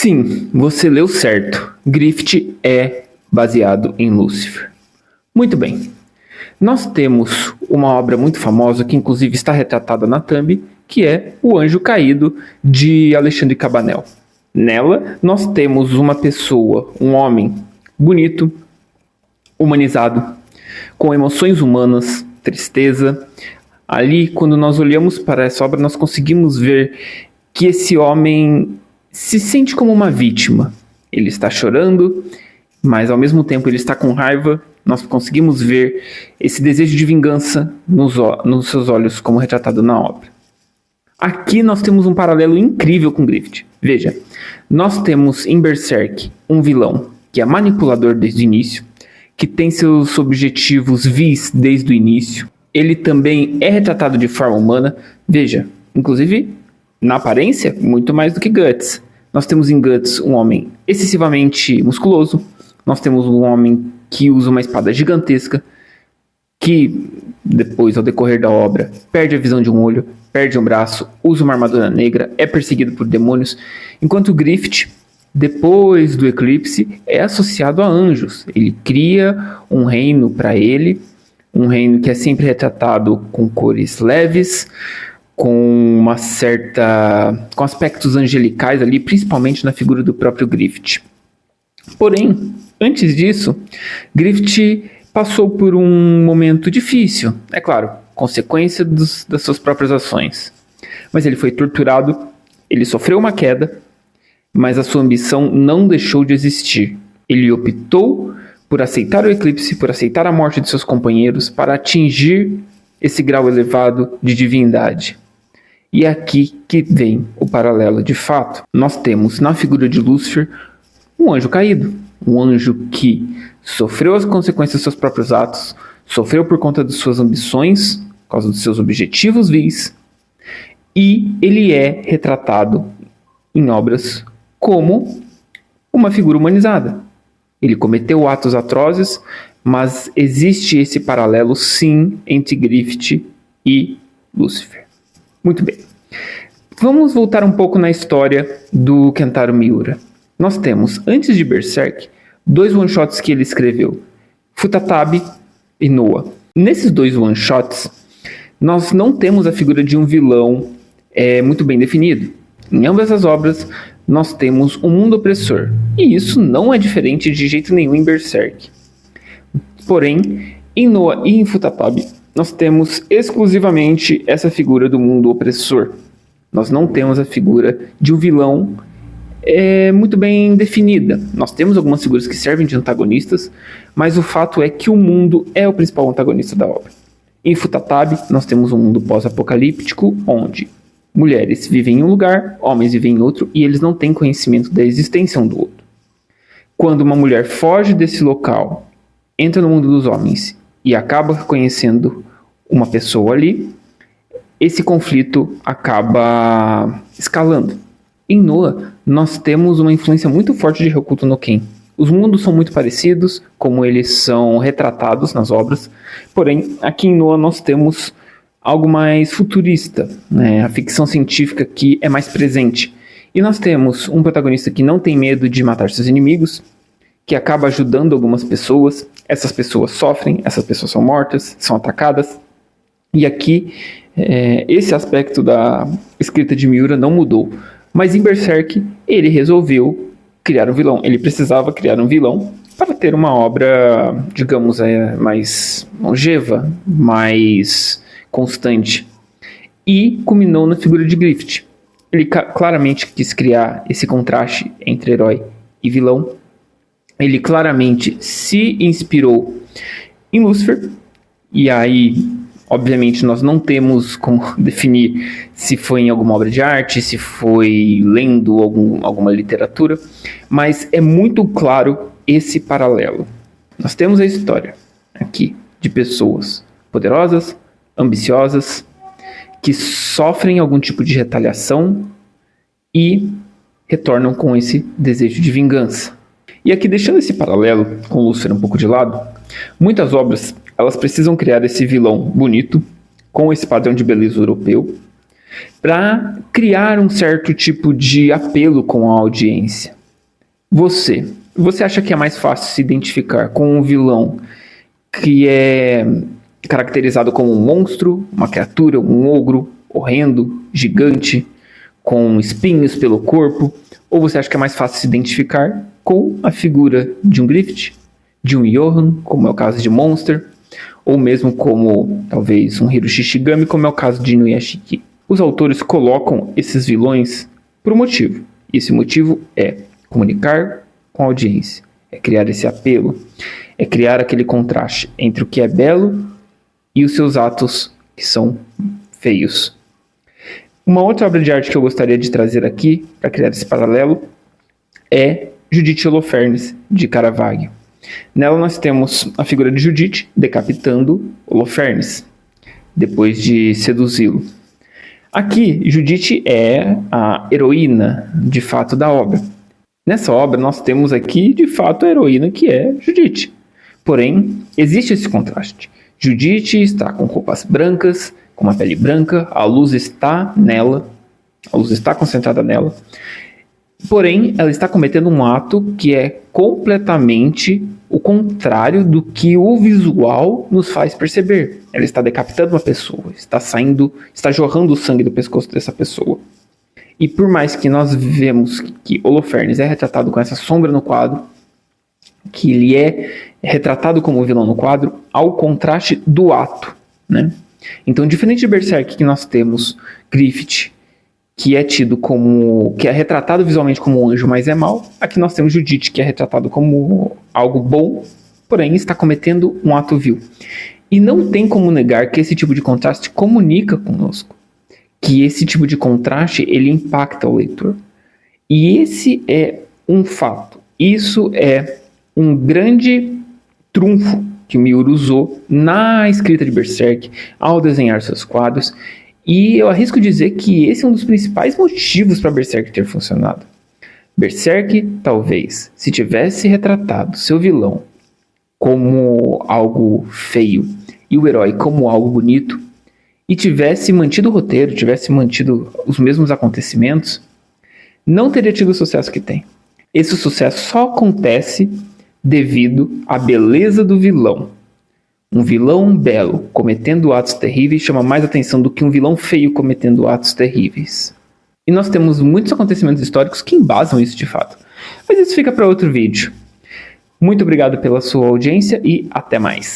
Sim, você leu certo. Grift é baseado em Lúcifer. Muito bem. Nós temos uma obra muito famosa que inclusive está retratada na thumb, que é O Anjo Caído, de Alexandre Cabanel. Nela, nós temos uma pessoa, um homem bonito, humanizado, com emoções humanas, tristeza. Ali, quando nós olhamos para essa obra, nós conseguimos ver que esse homem se sente como uma vítima. Ele está chorando, mas ao mesmo tempo ele está com raiva. Nós conseguimos ver esse desejo de vingança nos seus olhos, como retratado na obra. Aqui nós temos um paralelo incrível com Grift. Veja, nós temos em Berserk um vilão que é manipulador desde o início, que tem seus objetivos vis desde o início. Ele também é retratado de forma humana. Veja, inclusive na aparência, muito mais do que Guts. Nós temos em Guts um homem excessivamente musculoso. Nós temos um homem que usa uma espada gigantesca, que depois, ao decorrer da obra, perde a visão de um olho, perde um braço, usa uma armadura negra, é perseguido por demônios, enquanto Grift, depois do eclipse, é associado a anjos. Ele cria um reino para ele, um reino que é sempre retratado com cores leves, com com aspectos angelicais ali, principalmente na figura do próprio Grift. Porém, antes disso, Grift passou por um momento difícil, é claro, consequência das suas próprias ações. Mas ele foi torturado, ele sofreu uma queda, mas a sua ambição não deixou de existir. Ele optou por aceitar o eclipse, por aceitar a morte de seus companheiros, para atingir esse grau elevado de divindade. E é aqui que vem o paralelo de fato. Nós temos na figura de Lúcifer um anjo caído, um anjo que sofreu as consequências dos seus próprios atos, sofreu por conta de suas ambições, por causa dos seus objetivos vis, e ele é retratado em obras como uma figura humanizada. Ele cometeu atos atrozes, mas existe esse paralelo sim entre Grift e Lúcifer. Muito bem. Vamos voltar um pouco na história do Kentaro Miura. Nós temos, antes de Berserk, 2 one-shots que ele escreveu, Futatabi e Noah. Nesses 2 one-shots, nós não temos a figura de um vilão muito bem definido. Em ambas as obras, nós temos um mundo opressor, e isso não é diferente de jeito nenhum em Berserk. Porém, em Noah e em Futatabi, nós temos exclusivamente essa figura do mundo opressor. Nós não temos a figura de um vilão muito bem definida. Nós temos algumas figuras que servem de antagonistas, mas o fato é que o mundo é o principal antagonista da obra. Em Futatabi, nós temos um mundo pós-apocalíptico, onde mulheres vivem em um lugar, homens vivem em outro, e eles não têm conhecimento da existência um do outro. Quando uma mulher foge desse local, entra no mundo dos homens e acaba conhecendo uma pessoa ali, esse conflito acaba escalando. Em Noah, nós temos uma influência muito forte de Hokuto no Ken. Os mundos são muito parecidos, como eles são retratados nas obras, porém, aqui em Noah nós temos algo mais futurista, né? A ficção científica que é mais presente. E nós temos um protagonista que não tem medo de matar seus inimigos, que acaba ajudando algumas pessoas. Essas pessoas sofrem, essas pessoas são mortas, são atacadas. E aqui, esse aspecto da escrita de Miura não mudou. Mas em Berserk, ele resolveu criar um vilão. Ele precisava criar um vilão para ter uma obra, digamos, mais longeva, mais constante. E culminou na figura de Grift. Ele claramente quis criar esse contraste entre herói e vilão. Ele claramente se inspirou em Lúcifer. E aí, obviamente, nós não temos como definir se foi em alguma obra de arte, se foi lendo alguma literatura, mas é muito claro esse paralelo. Nós temos a história aqui de pessoas poderosas, ambiciosas, que sofrem algum tipo de retaliação e retornam com esse desejo de vingança. E aqui, deixando esse paralelo com Lúcifer um pouco de lado, muitas obras elas precisam criar esse vilão bonito, com esse padrão de beleza europeu, para criar um certo tipo de apelo com a audiência. Você acha que é mais fácil se identificar com um vilão que é caracterizado como um monstro, uma criatura, um ogro, horrendo, gigante, com espinhos pelo corpo? Ou você acha que é mais fácil se identificar com a figura de um Griffith, de um Johan, como é o caso de Monster, ou mesmo como talvez um Hiroshi Shigami, como é o caso de Inuyashiki? Os autores colocam esses vilões por um motivo. E esse motivo é comunicar com a audiência, é criar esse apelo, é criar aquele contraste entre o que é belo e os seus atos que são feios. Uma outra obra de arte que eu gostaria de trazer aqui, para criar esse paralelo, é Judith Holofernes, de Caravaggio. Nela nós temos a figura de Judith decapitando Holofernes, depois de seduzi-lo. Aqui, Judith é a heroína, de fato, da obra. Nessa obra nós temos aqui, de fato, a heroína que é Judith. Porém, existe esse contraste. Judith está com roupas brancas, com uma pele branca, a luz está nela, a luz está concentrada nela. Porém, ela está cometendo um ato que é completamente o contrário do que o visual nos faz perceber. Ela está decapitando uma pessoa, está jorrando o sangue do pescoço dessa pessoa. E por mais que nós vemos que Holofernes é retratado com essa sombra no quadro, que ele é retratado como vilão no quadro, há o contraste do ato, né? Então, diferente de Berserk, que nós temos Griffith, que é tido como, que é retratado visualmente como um anjo, mas é mau. Aqui nós temos Judith, que é retratado como algo bom, porém está cometendo um ato vil. E não tem como negar que esse tipo de contraste comunica conosco, que esse tipo de contraste ele impacta o leitor. E esse é um fato. Isso é um grande trunfo que o Miura usou na escrita de Berserk, ao desenhar seus quadros. E eu arrisco dizer que esse é um dos principais motivos para Berserk ter funcionado. Berserk, talvez, se tivesse retratado seu vilão como algo feio e o herói como algo bonito, e tivesse mantido o roteiro, tivesse mantido os mesmos acontecimentos, não teria tido o sucesso que tem. Esse sucesso só acontece devido à beleza do vilão. Um vilão belo cometendo atos terríveis chama mais atenção do que um vilão feio cometendo atos terríveis. E nós temos muitos acontecimentos históricos que embasam isso de fato. Mas isso fica para outro vídeo. Muito obrigado pela sua audiência e até mais.